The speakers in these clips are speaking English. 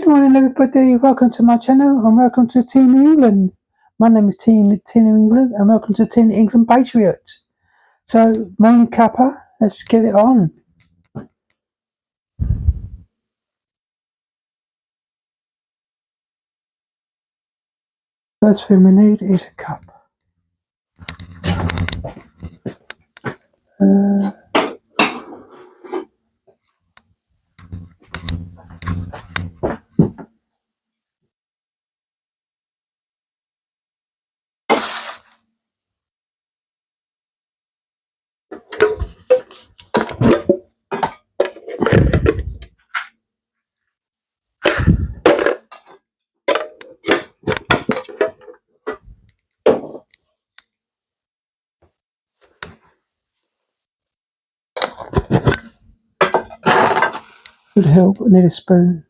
Good morning, everybody. Welcome to my channel and welcome to Team New England. My name is Team New England and welcome to Team New England Patriots. So, morning, Cuppa. Let's get it on. First thing we need is a cup. Would help. I need a spoon.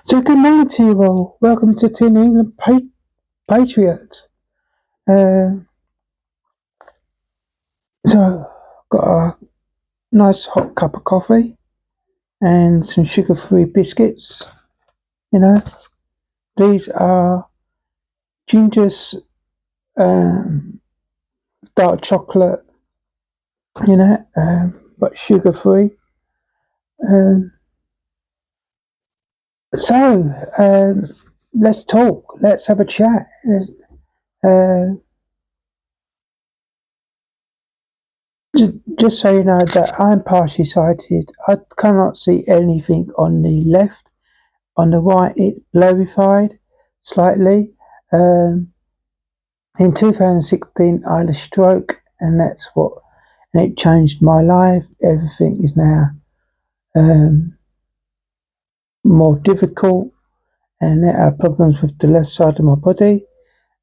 So, good morning to you all. Welcome to Team New England Patriots. So, got a nice hot cup of coffee and some sugar-free biscuits. You know, these are Ginger's dark chocolate, but sugar-free. So, let's talk. Let's have a chat. Just so you know that I'm partially sighted. I cannot see anything on the left. On the right, it's blurrified slightly. In 2016, I had a stroke, and it changed my life. Everything is now more difficult, and I have problems with the left side of my body,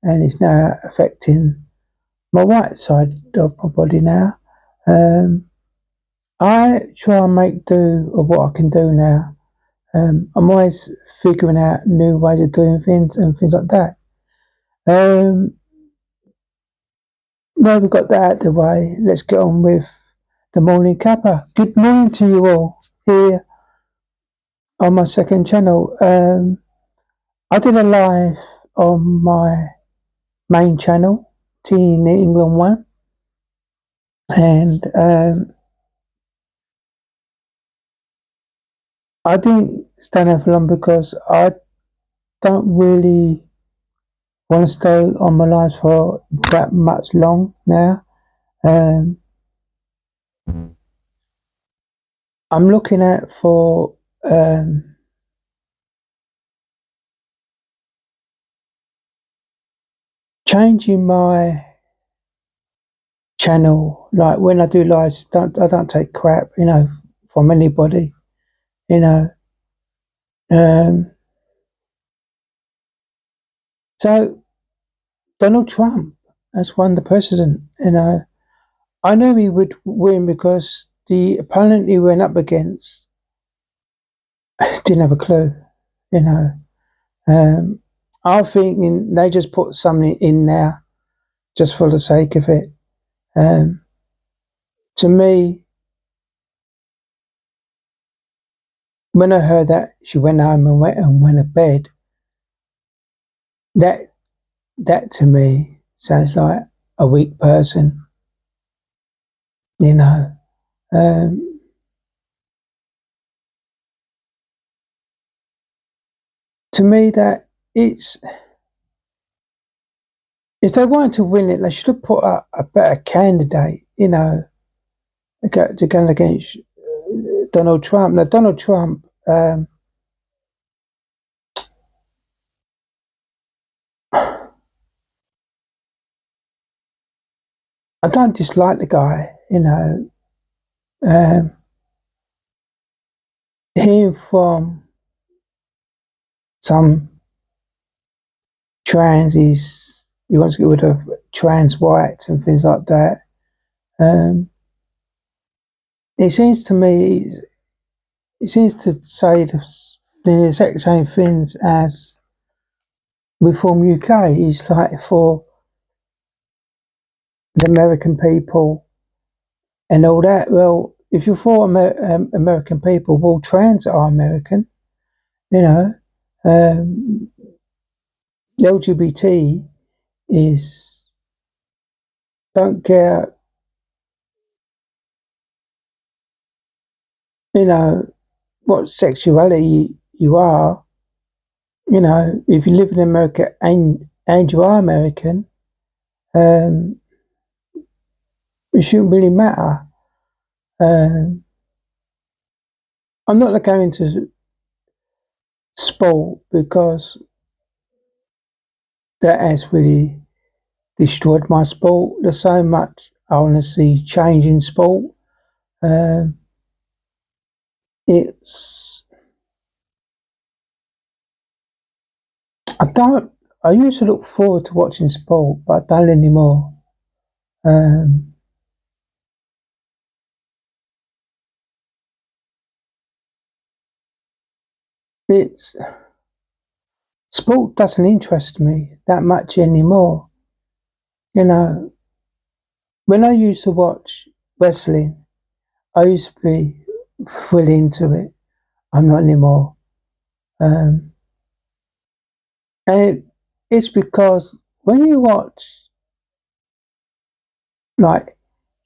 and it's now affecting my right side of my body now. I try and make do of what I can do now. I'm always figuring out new ways of doing things and things like that. Now we've got that out of the way, let's get on with the morning Cuppa. Good morning to you all here on my second channel. I did a live on my main channel, Team England 1, and I didn't stay there for long because I don't really want to stay on my lives for that much long now. Um, I'm looking at for um, changing my channel. Like when I do lives, I don't take crap, from anybody. You know, um, so Donald Trump has won the president. I knew he would win because the opponent he went up against didn't have a clue. You know, I think they just put something in there just for the sake of it. Um, to me, when I heard that she went home and went to bed, that that to me sounds like a weak person. You know, um, to me that it's if they wanted to win it, they should have put up a better candidate. To go against Donald Trump. Now, Donald Trump, I don't dislike the guy. Um, hearing from some trans, he wants to get rid of trans whites and things like that. Um, it seems to me, it seems to say the exact same things as Reform UK. He's like for the American people and all that. Well, if you're for American people, well, trans are American. You know, um, LGBT is don't care. You know what sexuality you are. If you live in America and you are American, um, it shouldn't really matter. Um, I'm not going into sport because that has really destroyed my sport. There's so much I want to see change in sport. Um, it's I don't. I used to look forward to watching sport, but I don't anymore. Um, it's sport doesn't interest me that much anymore. You know, when I used to watch wrestling, I used to be fully into it. I'm not anymore. Um, and it's because when you watch like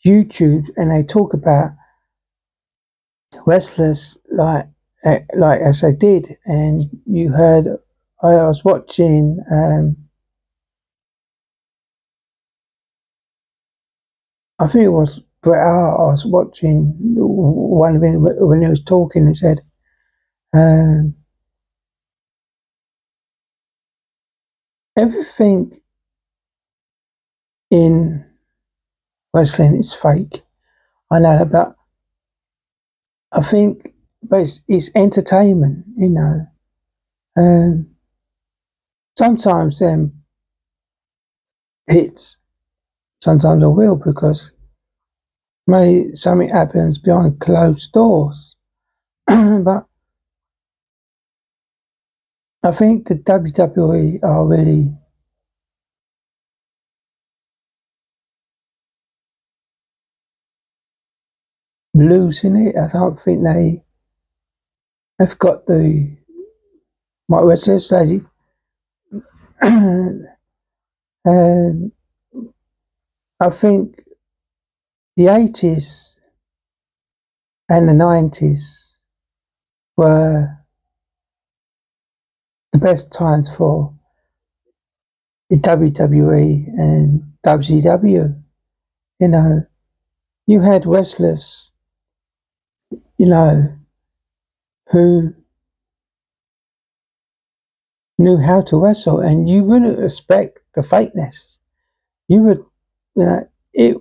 YouTube and they talk about wrestlers like as I did, and you heard, I was watching. I think it was Bret Hart. I was watching one of them when he was talking. He said, um, "Everything in wrestling is fake." I know that, but I think, but it's entertainment. Um, sometimes hits. Sometimes I will because maybe something happens behind closed doors. But I think the WWE are really losing it. I don't think they have got the what was I say. um, I think the 80s and the 90s were the best times for the WWE and WCW. You know, you had wrestlers, you know, who knew how to wrestle, and you wouldn't expect the fakeness. You would, it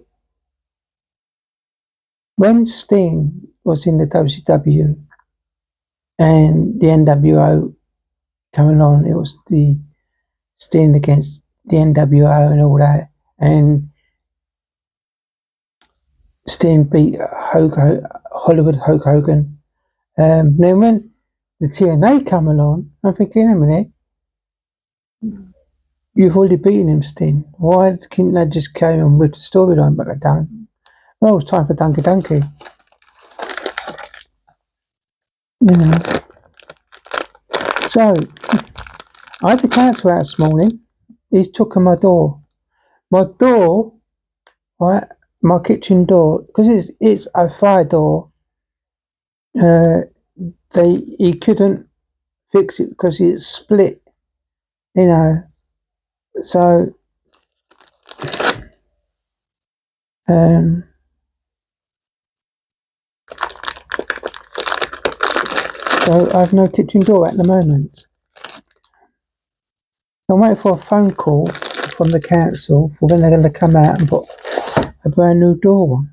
when Sting was in the WCW and the NWO coming on, it was the Sting against the NWO and all that, and Sting beat Hollywood Hulk Hogan. Then when the TNA come along, I'm thinking, a minute, you've already beaten him, Sting. Why couldn't they just carry on with the storyline back down? Well, it's time for Dunky Dunky. You know. So, I had to cancel out this morning. He's took on my door. My door, right, my kitchen door, because it's a fire door, he couldn't fix it because it's split, you know. So, um, so I have no kitchen door at the moment. I'm waiting for a phone call from the council for when they're going to come out and put a brand new door on.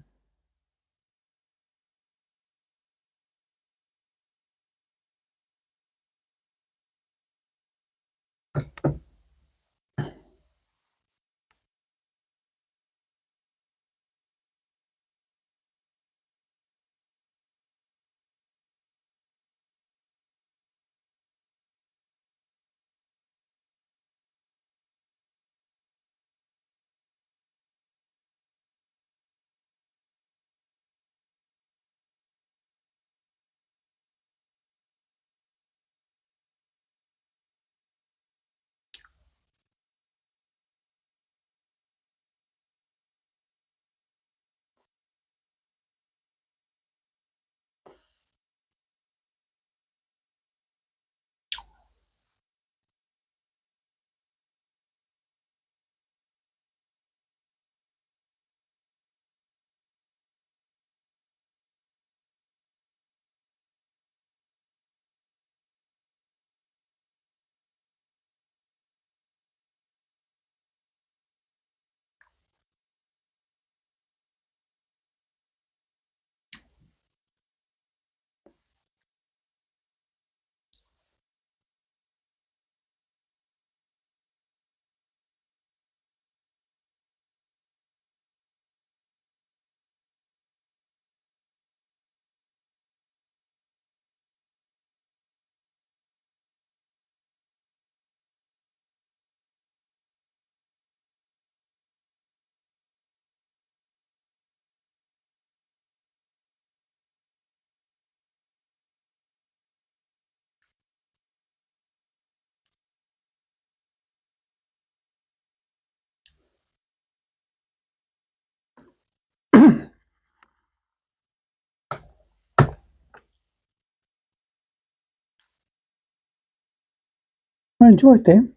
I enjoyed them.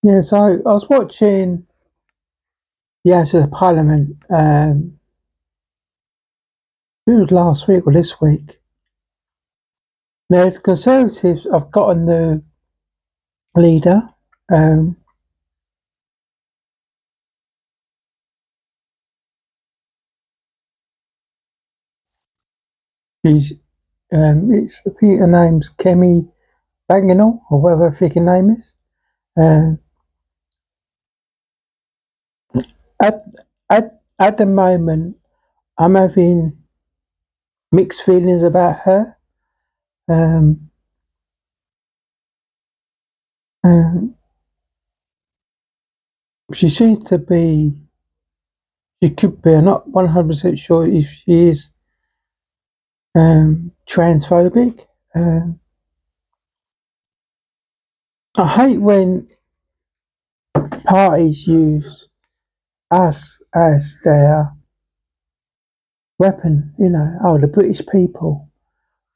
Yeah, so I was watching the House of Parliament, it was last week or this week. Now, the Conservatives have got a new leader. Um, she's, I think her name's Kemi Bagnall, or whatever her freaking name is. Um, at, at the moment, I'm having mixed feelings about her. Um, um, she seems to be She could be. I'm not 100% sure if she is transphobic. Um, I hate when parties use us as their weapon. Oh, the British people.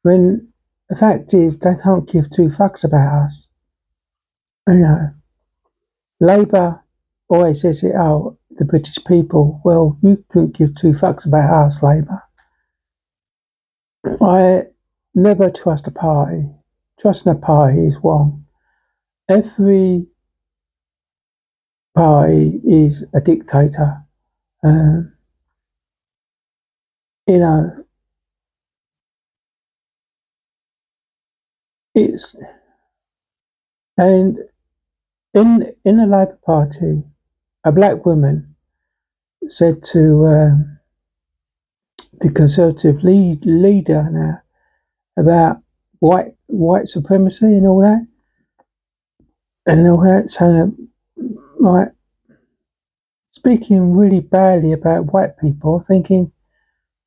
When the fact is, they don't give two fucks about us. You know, Labour always says it. Oh, the British people. Well, you couldn't give two fucks about us, Labour. I never trust a party. Trusting a party is wrong. Every party is a dictator. Um, you know, it's and in the Labour Party, a black woman said to the Conservative leader now about white supremacy and all that, saying like speaking really badly about white people, thinking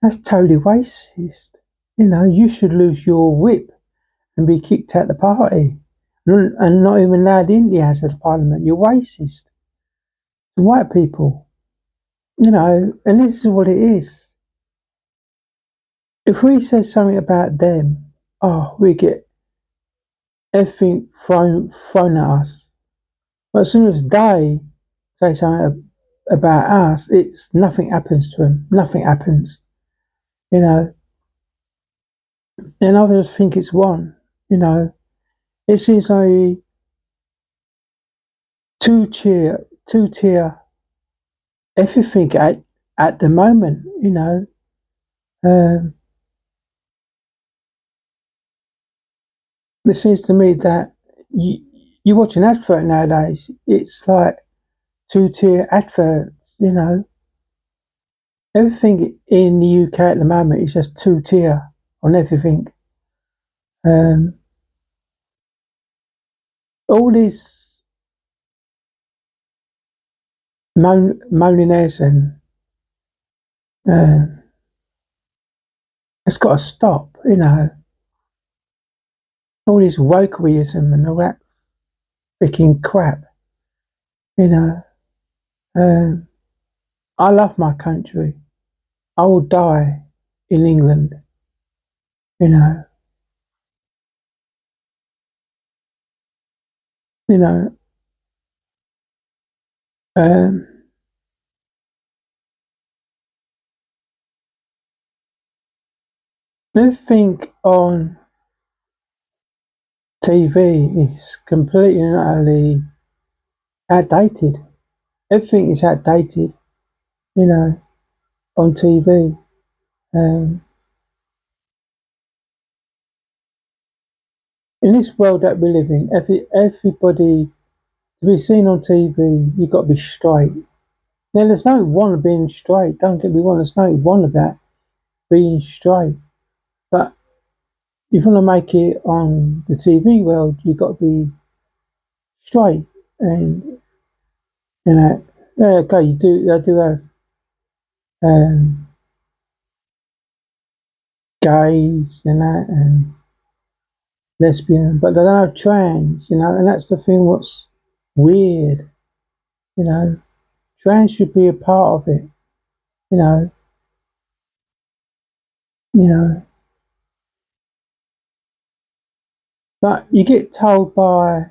that's totally racist. You should lose your whip and be kicked out the party and not even allowed in the House of the Parliament. You're racist to white people, and this is what it is. If we say something about them, oh, we get everything thrown at us. But as soon as they say something about us, it's nothing happens to them. Nothing happens, you know. And I just think it's one, you know. It seems like two tier everything at the moment, Um, it seems to me that you watch an advert nowadays, it's like two-tier adverts. Everything in the UK at the moment is just two-tier on everything. Um, all these moanings and uh, it's got to stop. All this wokeism and all that freaking crap, you know. Um, I love my country. I will die in England, you know. You know, um, everything on TV is completely and utterly outdated. Everything is outdated, you know, on TV. Um, in this world that we live in, everybody to be seen on TV, you've got to be straight. Now, there's no one being straight. Don't get me wrong. There's no one about being straight. But if you want to make it on the TV world, you've got to be straight. And okay, you do. They do have um, gays and that, and lesbian, but they don't have trans. And that's the thing. What's weird, you know, trans should be a part of it. You know, you know, but you get told by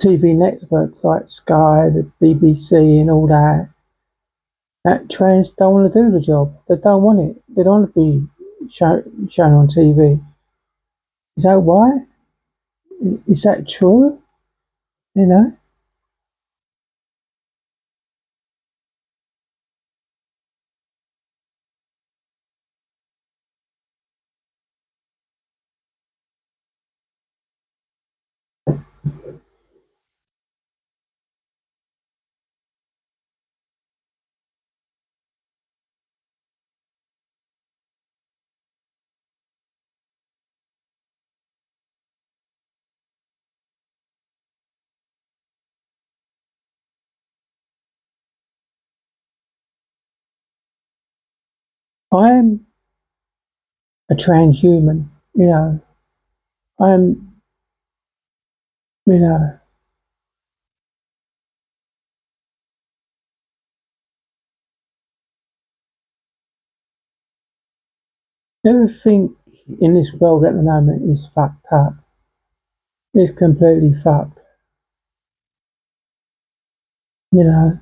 TV networks like Sky, the BBC, and all that trans don't want to do the job. They don't want it. They don't want to be shown on TV. Is that why? Is that true? You know? I'm a transhuman, you know. I'm, you know, everything in this world at the moment is fucked up. It's completely fucked, you know.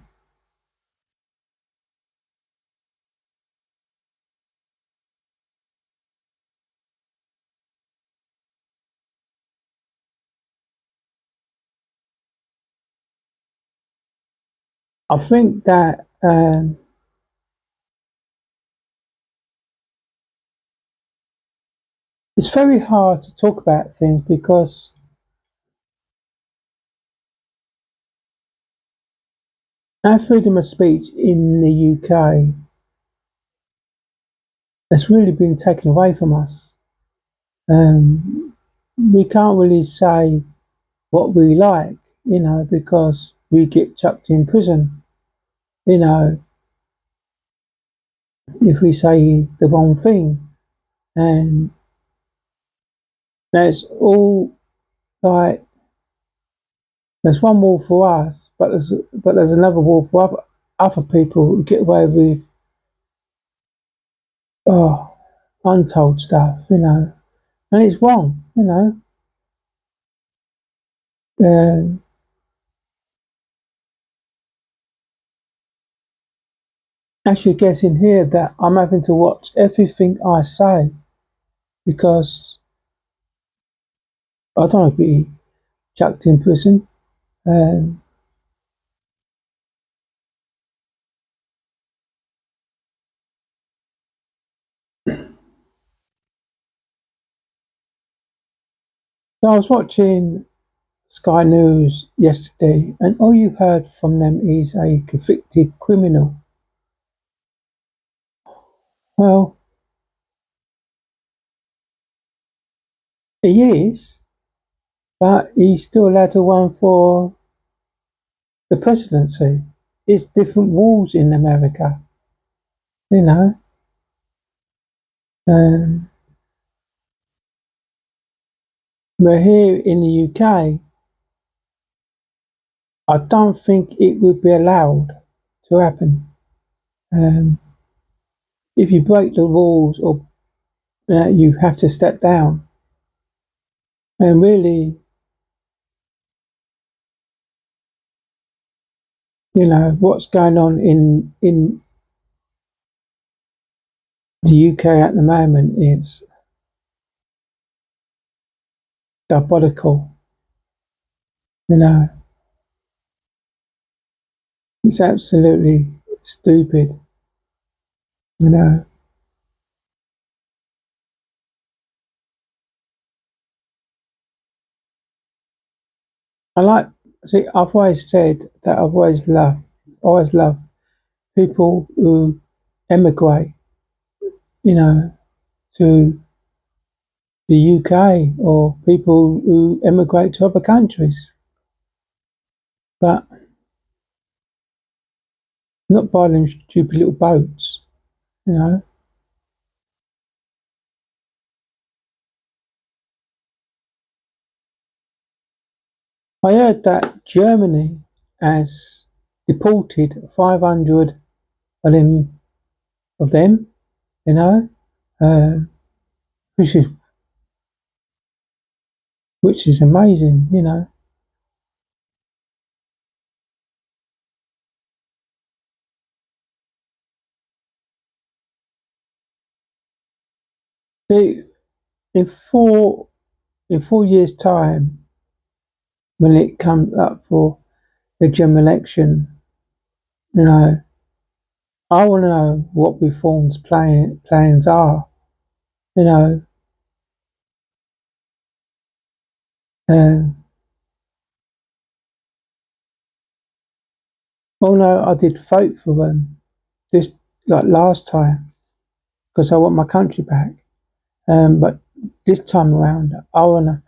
I think that it's very hard to talk about things because our freedom of speech in the UK has really been taken away from us. Um, we can't really say what we like, you know, because we get chucked in prison, you know, if we say the wrong thing. And that's all like, there's one wall for us, but there's another wall for other people who get away with oh untold stuff, you know, and it's wrong, you know. Um, Actually, guessing here that I'm having to watch everything I say because I don't want to be chucked in prison. Um, so I was watching Sky News yesterday, and all you heard from them is a convicted criminal. Well, he is, but he's still allowed to run for the presidency. It's different rules in America, you know. Um, but here in the UK, I don't think it would be allowed to happen. Um, if you break the rules, or you have to step down. And really, you know, what's going on in the UK at the moment is diabolical. You know, it's absolutely stupid. You know, I like. See, I've always said that always love people who emigrate. You know, to the UK or people who emigrate to other countries, but not by them stupid little boats. You know, I heard that Germany has deported 500 of them, you know, uh, which is which is amazing, you know. See, in four in 4 years' time, when it comes up for the general election, you know, I want to know what reforms plans are, you know. Uh, well, no, I did vote for them this like last time because I want my country back. But this time around, I wanna.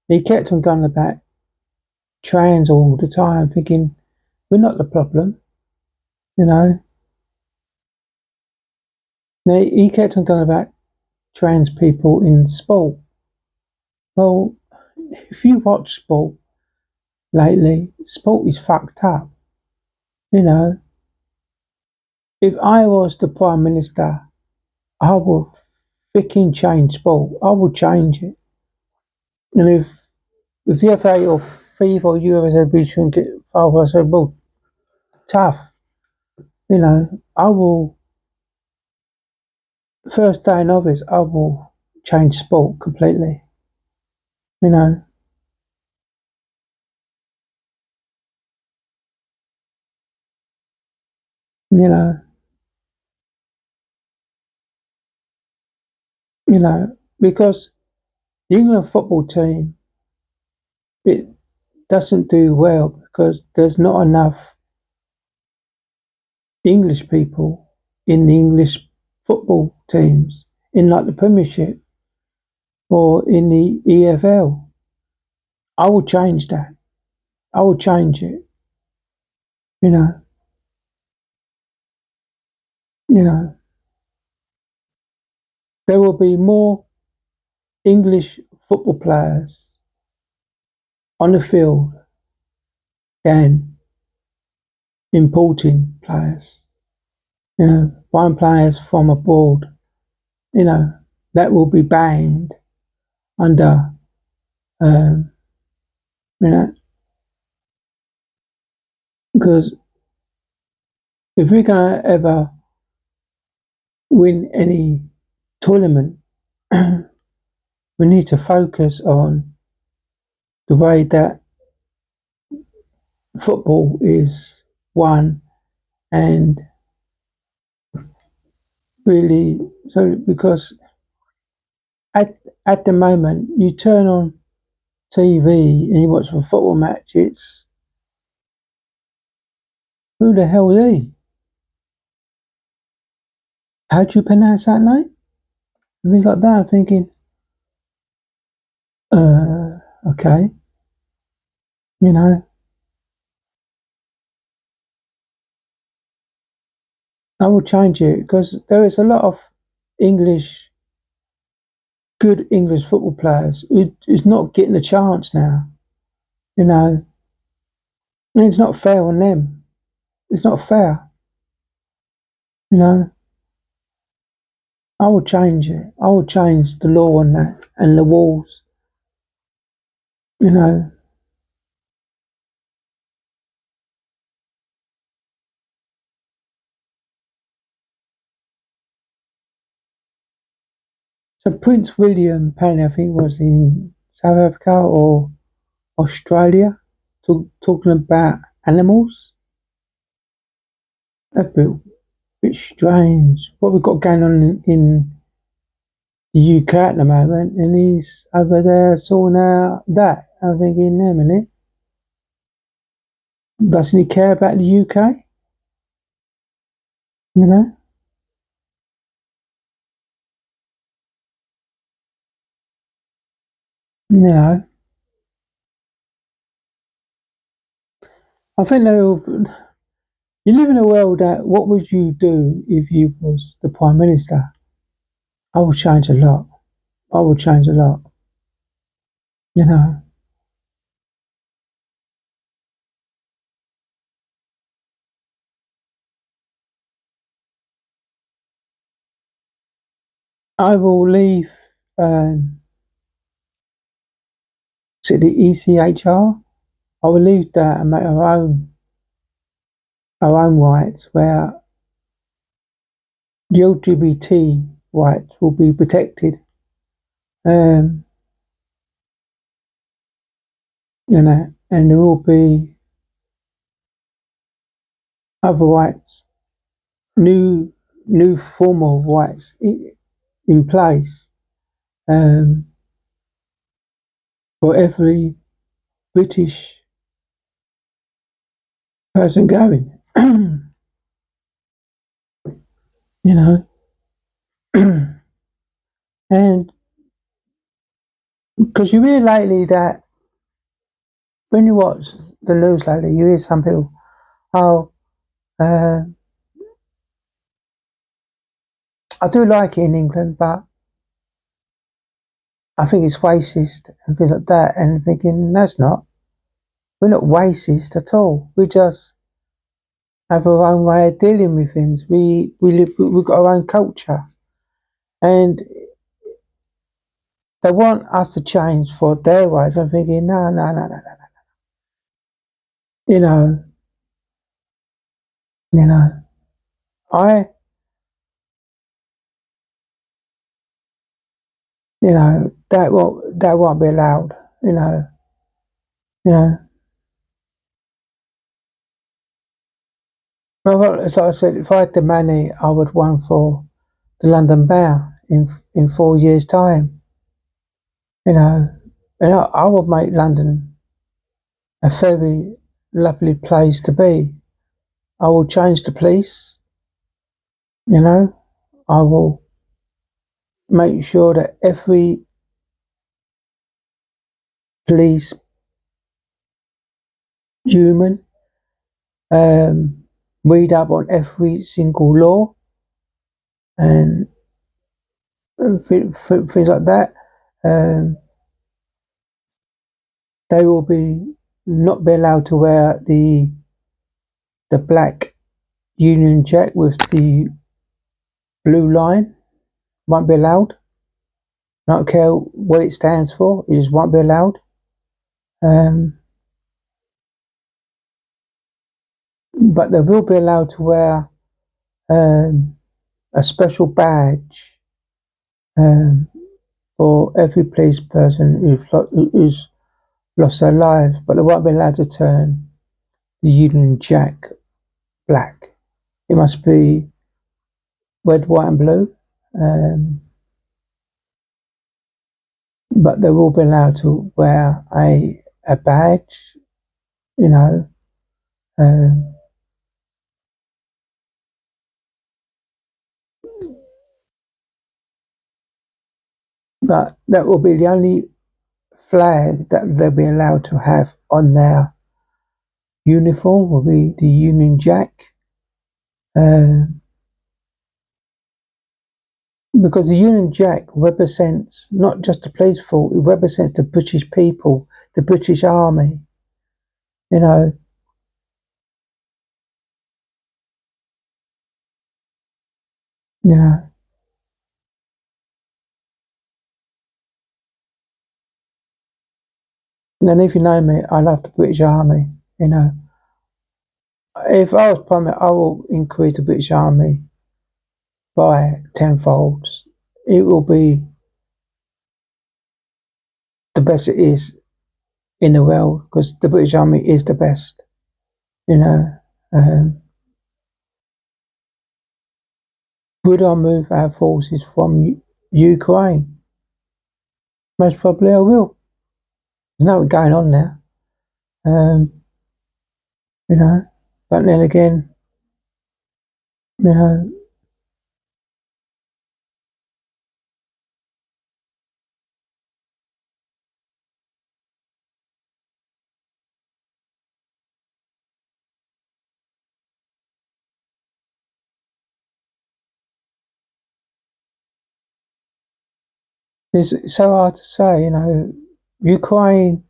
He kept on going about trans all the time, thinking we're not the problem, you know. He kept on going about trans people in sport. Well, if you watch sport lately, sport is fucked up. You know, if I was the Prime Minister, I would freaking change sport. I would change it. And if the FA or FIFA or UEFA shouldn't get involved, I said, well, tough. You know, I will, first day in office, I will change sport completely. You know, you know, because the England football team, it doesn't do well because there's not enough English people in the English football teams, in like the Premiership or in the EFL. I will change that. I will change it. You know, you know, there will be more English football players on the field than importing players. You know, buying players from abroad. You know, that will be banned under. Um, you know, because if we're gonna ever win any tournament, we need to focus on the way that football is won and really so because at the moment you turn on TV and you watch a football match, it's who the hell is he? How do you pronounce that name? And things like that. I'm thinking, okay, you know, I will change it because there is a lot of English, good English football players who's not getting a chance now. You know, and it's not fair on them. It's not fair. You know, I will change it. I will change the law on that and the rules. You know, so Prince William apparently I think was in South Africa or Australia, talking about animals. That's a bit strange. What we've got going on in the UK at the moment, and he's over there sorting out that. I'm thinking, no, a minute, doesn't he care about the UK? You know, you know. I think you live in a world that what would you do if you was the Prime Minister? I would change a lot. I would change a lot. You know, I will leave. Is it the ECHR? I will leave that and make our own rights where the LGBT rights will be protected. Um, and there will be other rights, new formal rights in place um, for every British person going. You know, and because you hear lately that when you watch the news lately, you hear some people, oh, uh, I do like it in England, but I think it's racist and things like that. And thinking, no, it's not. We're not racist at all. We just have our own way of dealing with things. We live. We've got our own culture, and they want us to change for their ways. I'm thinking, no, no, no, no, no. You know, you know. I, that won't be allowed. You know. Well, it's like I said, if I had the money, I would run for the London Bow in 4 years' time. You know, and I would make London a very lovely place to be. I will change the police. You know, I will make sure that every police human read up on every single law and things like that. Um, they will be not be allowed to wear the black Union Jack with the blue line. Won't be allowed. I don't care what it stands for. It just won't be allowed. Um, but they will be allowed to wear a special badge um, for every police person who's lost their lives. But they won't be allowed to turn the Union Jack black. It must be red, white, and blue. Um, but they will be allowed to wear a badge. You know. Um, but that will be the only flag that they'll be allowed to have on their uniform will be the Union Jack. Uh, because the Union Jack represents not just the police force, it represents the British people, the British Army, you know. You know. And if you know me, I love the British Army, you know. If I was Prime Minister, I will increase the British Army by tenfold. It will be the best it is in the world because the British Army is the best, you know. Um, would I move our forces from Ukraine? Most probably I will. There's nothing going on now, um, you know. But then again, you know, it's so hard to say, you know. Ukraine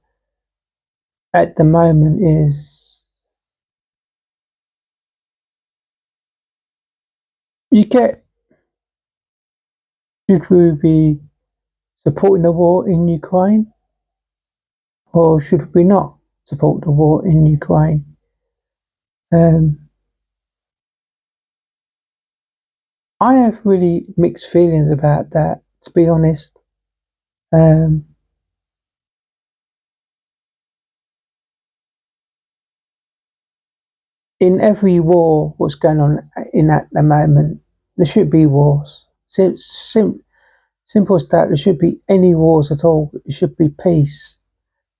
at the moment is, you get, should we be supporting the war in Ukraine or should we not support the war in Ukraine? Um, I have really mixed feelings about that, to be honest. Um, in every war, what's going on in at the moment, there should be wars. Simple as that. There should be any wars at all. It should be peace.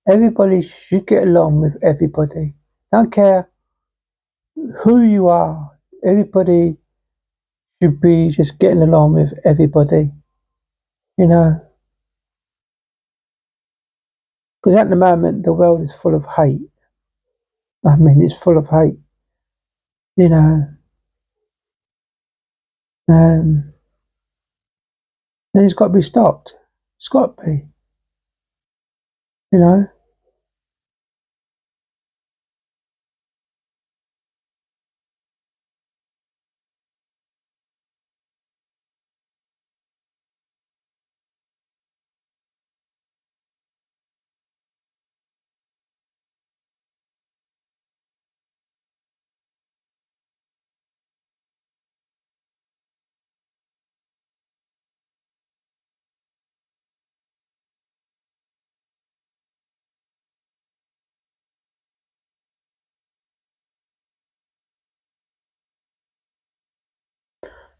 Everybody should get along with everybody. Don't care who you are. Everybody should be just getting along with everybody. You know, because at the moment the world is full of hate. I mean, it's full of hate. You know, um, then it's got to be stopped. It's got to be, you know.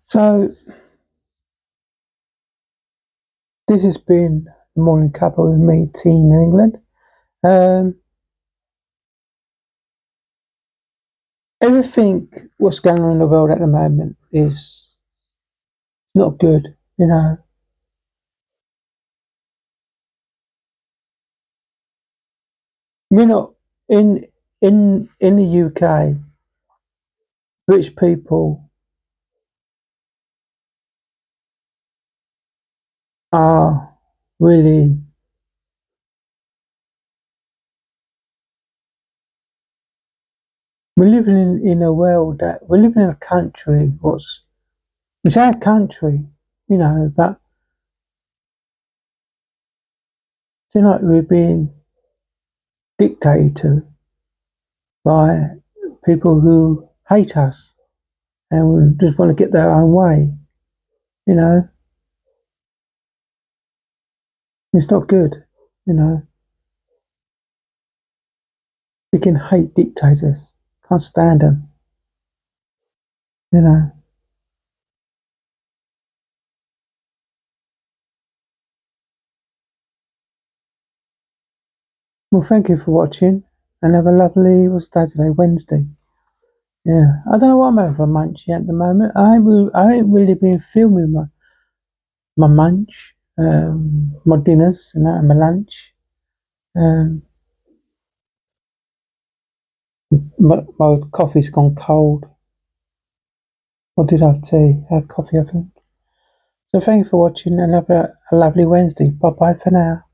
So this has been the morning cuppa with me, Team in England. Everything what's going on in the world at the moment is not good. You know, we're not in the UK. Rich people are really we're living in a world that we're living in a country what's it's our country, you know, but it's like we're being dictated to by people who hate us and just want to get their own way. You know, it's not good. You know, we can hate dictators, can't stand them. You know, well, thank you for watching and have a lovely, what's day today? Wednesday. Yeah, I don't know what I'm having for munch at the moment. I ain't really been filming my munch, my dinners and that, and my lunch. Um, my coffee's gone cold. What did I have tea? I had coffee, I think. So thank you for watching and have a lovely Wednesday. Bye bye for now.